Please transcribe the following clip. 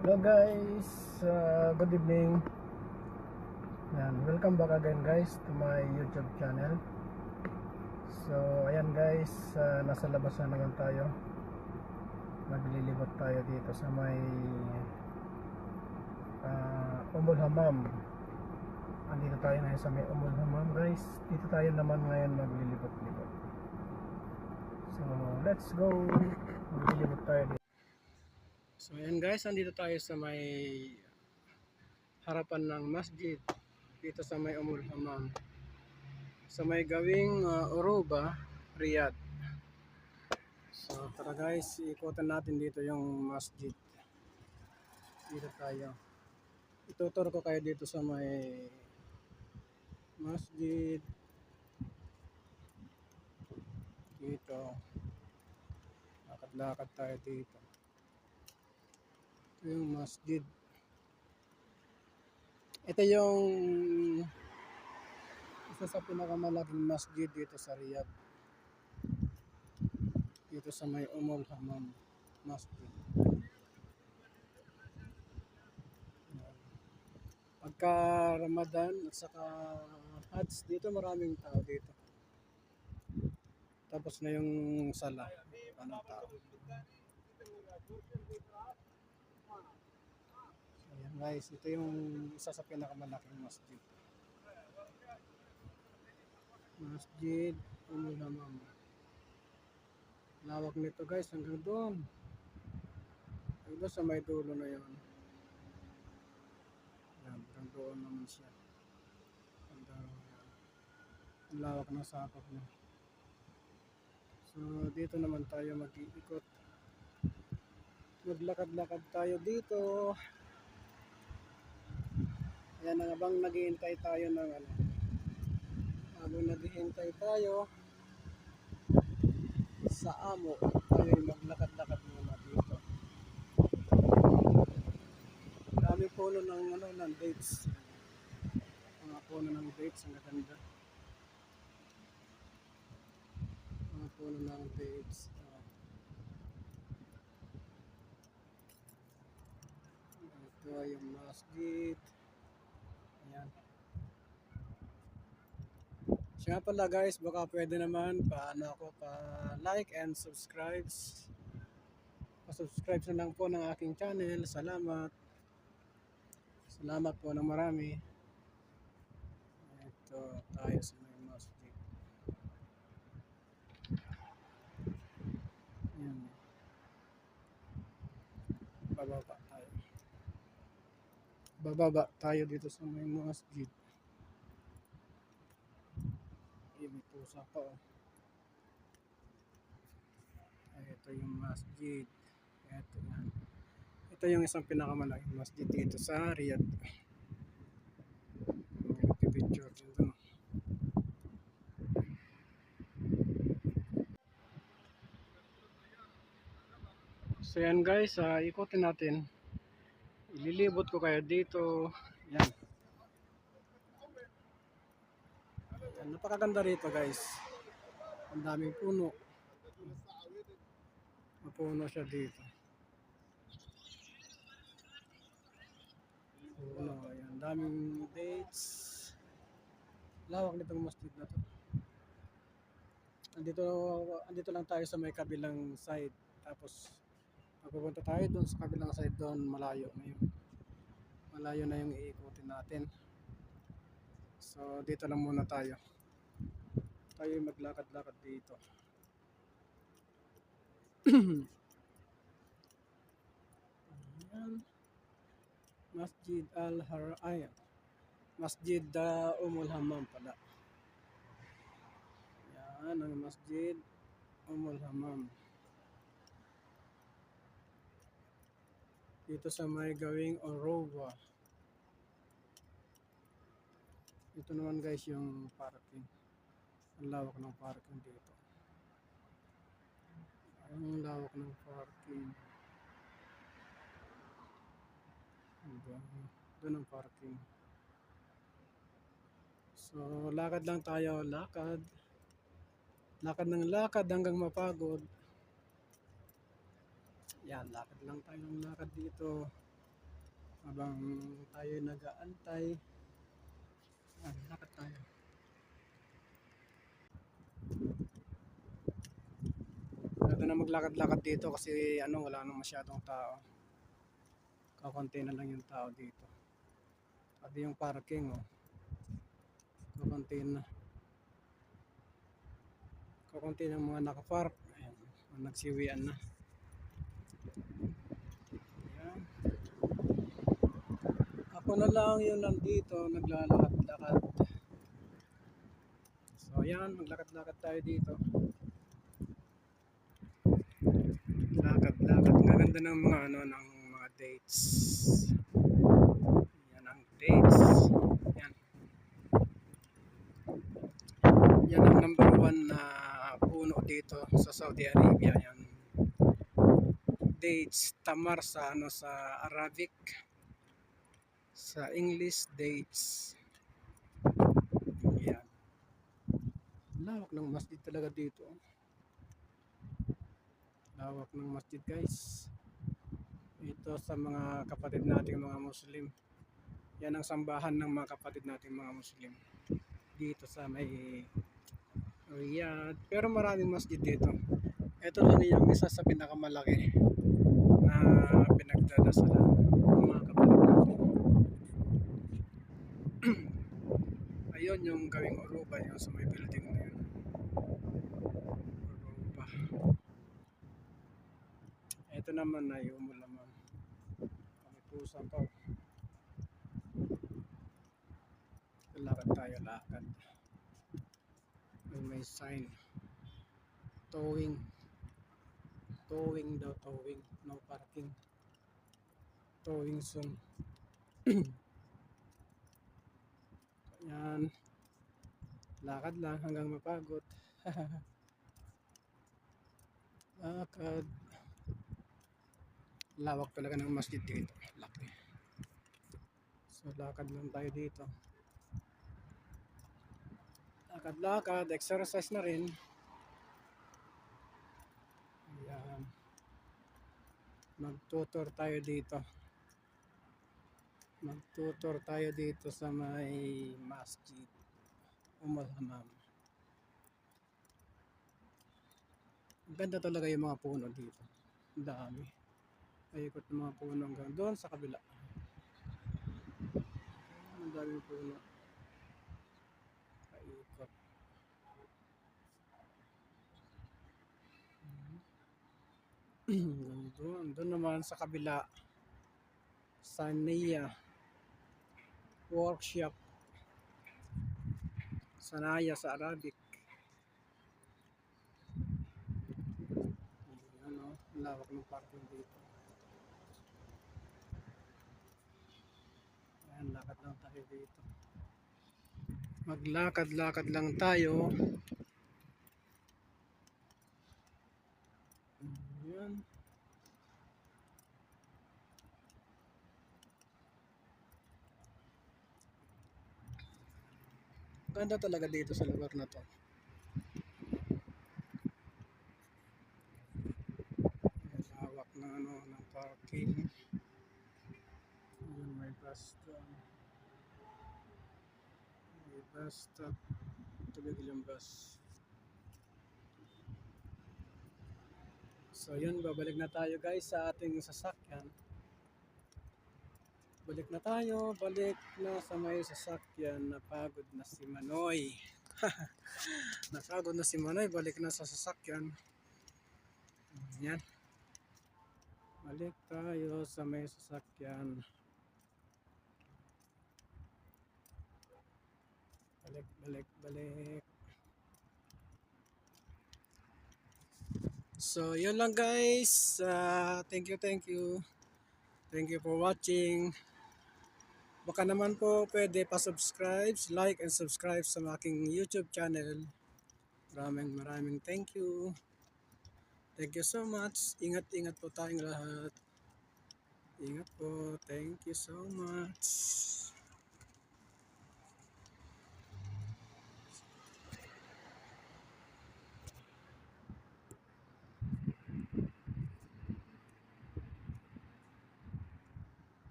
Hello guys, good evening. Yan, welcome back again guys to my YouTube channel. So ayan guys, nasa labas na naman tayo. Maglilibot tayo dito sa may Umul Hammam. Andito tayo na sa may Umul Hammam guys. Dito tayo naman ngayon maglilibot-libot. So let's go. Maglilibot tayo dito. So ayan guys, andito tayo sa may harapan ng masjid dito sa may Umul Hammam, sa may gawing Uruba, Riyadh. So tara guys, ikutan natin dito yung masjid. Dito tayo. Ituturo ko kayo dito sa may masjid. Dito. Lakad-lakad tayo dito. Ito yung masjid. Ito yung isa sa pinakamalaking masjid dito sa Riyadh. Dito sa may Umul Hammam Masjid. Pagka Ramadan at saka Hajj, dito maraming tao dito. Tapos na yung sala. Anong tao? So, ayan guys, ito yung isa sa pinakamalaking masjid. Masjid Umul Hammam. Lawak nito guys hanggang doon. Hanggang sa may dulo na yun. Yan, hanggang doon naman siya. Hanggang ang lawak ng sakop niya. So dito naman tayo mag-iikot. Maglakad-lakad tayo dito. Ayan, habang naghihintay tayo ng habang naghihintay tayo sa amo, tayo maglakad-lakad muna dito. Dami puno ng dates. Mga puno ng dates, ang ganda. Mga puno ng dates. Ito yung masjid. Ayan. Siya pala guys, baka pwede naman paano ako pa-like and subscribe. Pa-subscribe na lang po ng aking channel. Salamat. Salamat po ng marami. Ito tayo sa may masjid. Ayan. Bababa tayo. Bababa tayo dito sa may masjid. May pusa pa oh. Ito yung masjid. Ito yan. Ito yung isang pinakamalaking masjid dito sa Riyadh. Picture dito. So yan guys, ikutin natin. Ililibot ko kayo dito. Yan. Yan. Napakaganda rito guys. Ang daming puno. Mapuno siya dito. Puno. Yan. Daming dates. Lawak nitong masjid na to. Andito lang tayo sa may kabilang side. Tapos pupunta tayo doon sa kabilang side doon, malayo na yun. Malayo na yung iikutin natin. So dito lang muna tayo. Tayo maglakad-lakad dito. Masjid Al-Haraya. Masjid Umul Hammam pala. Yan ang Masjid Umul Hammam. Dito sa may gawing Uruba. Ito naman guys yung parking. Ang lawak ng parking dito. Ang lawak ng parking. Doon ang parking. So lakad lang tayo, lakad. Lakad ng lakad hanggang mapagod. Yan, lakad lang tayo ng lakad dito. Habang tayo nag-aantay, lakad tayo. Pwede na maglakad-lakad dito kasi wala nang masyadong tao. Kakunti na lang yung tao dito. At yung parking, kakunti na. Kakunti ng mga nakapark. Ayan, nagsiwian na. Ayan. Ako na lang yung nandito, naglalakad-lakad. So ayan, maglakad-lakad tayo dito. Lakad-lakad. Gaganda ng mga ng mga dates. Yan ang dates. Yan. Yan ang number 1 na puno dito sa Saudi Arabia. Yan. Dates, tamar sa sa Arabic. Sa English, dates. Yan. Lawak ng masjid talaga dito. Lawak ng masjid, guys. Ito sa mga kapatid nating mga Muslim. Yan ang sambahan ng mga kapatid nating mga Muslim. Dito sa may Riyadh. Pero maraming masjid dito. Ito lang yung isa sa pinakamalaki na pinagdadasalan ng mga kapatid natin. Ayun yung gawing Uruba, yung sa may building na yun. Uruba. Ito naman ay umulaman. May pusa pa. Lakad tayo, lakad. May sign. Towing. Towing daw, towing. No parking. Towing soon. Yan. Lakad lang hanggang mapagod. Lakad. Lawak talaga ng masjid dito. Laki. So lakad lang tayo dito. Lakad-lakad, exercise na rin. Ayan. Magtutor tayo dito. Magtutor tayo dito sa may masjid. Hammam. Ganda talaga yung mga puno dito. Ang dami. Paikot ng mga puno hanggang doon sa kabila. Ang daming puno. Paikot. Doon naman sa kabila. Sanaya workshop. Sanaya sa Arabic. Lawak ng parking dito. Ayan, lakad lang tayo dito. Maglakad-lakad lang tayo. Ayan. Ganda talaga dito sa lugar na to. Lawak na ng parking. Ayan, may bus stop. May bus stop. Tubigil yung bus. So yun, babalik na tayo guys sa ating sasakyan. Balik na tayo, balik na sa may sasakyan. Napagod na si Manoy. Napagod na si Manoy, balik na sa sasakyan. Yan. Balik tayo sa may sasakyan. Balik. So yun lang guys. Thank you. Thank you for watching. Baka naman po pwede pa-subscribe, like and subscribe sa aking YouTube channel. Maraming thank you. Thank you so much. Ingat po tayong lahat. Ingat po. Thank you so much.